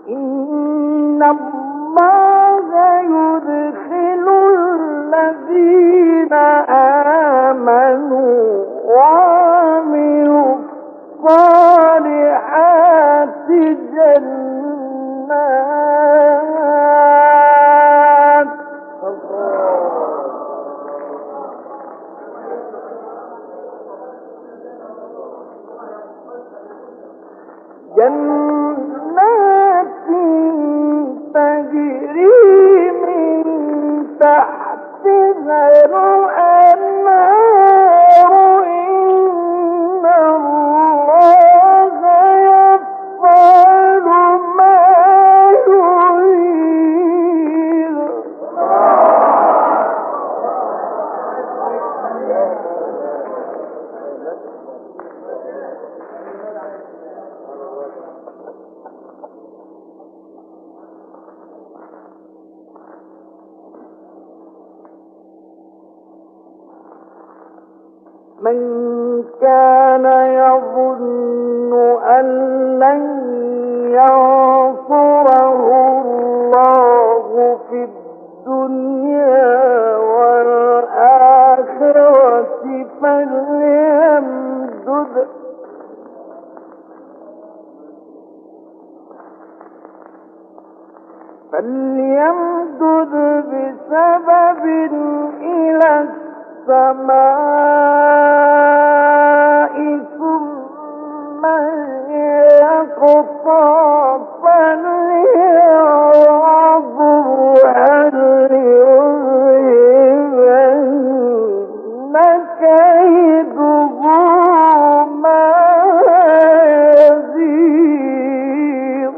إن الله يدخل الذين آمنوا وعملوا الصالحات جنات تجري من تحتها الأنهار إن الله يفعل ما يريد من كان يظن أن لن ينصره الله في الدنيا والآخرة فليمدد بسبب إلى السماء ثم يقطع فلينظر هل يذهبن كيده ما يزيغ.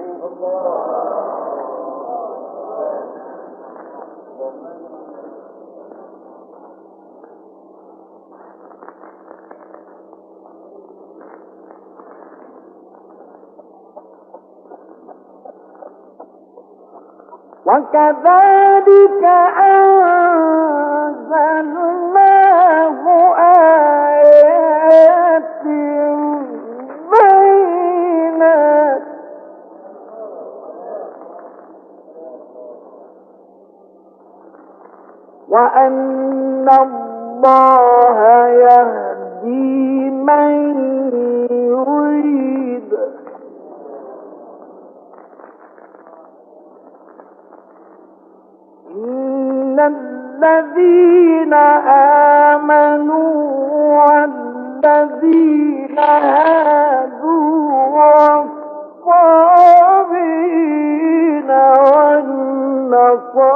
وكذلك أنزلناه آيات بينات وأن الله يهدي من يريد. إن الذين آمنوا والذين هادوا والصابئين والنصارى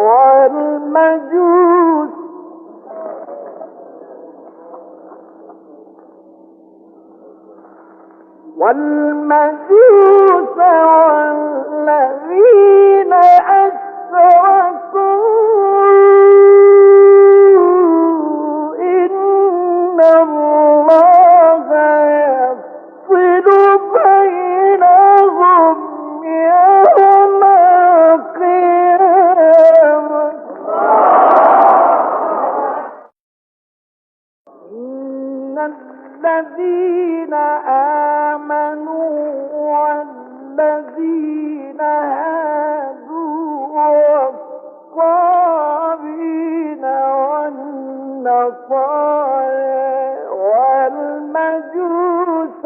والمجوس والذين أشركوا إن الله يفصل بينهم يوم القيامة. إن الذين آمنوا والذين هادوا والصابئين والنصارى والمجوس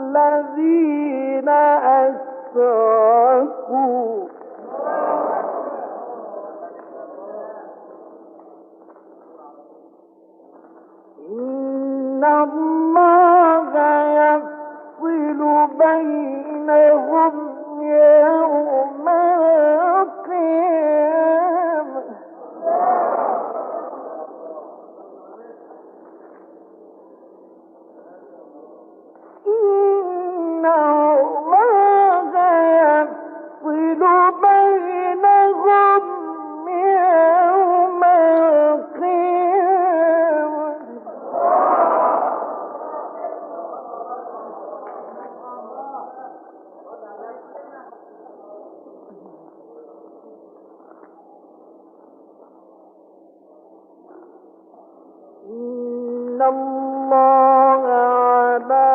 والذين أشركوا إن الله يفصل بينهم يوم القيامة. إن الله يفصل بينهم يوم القيامة. إن الله على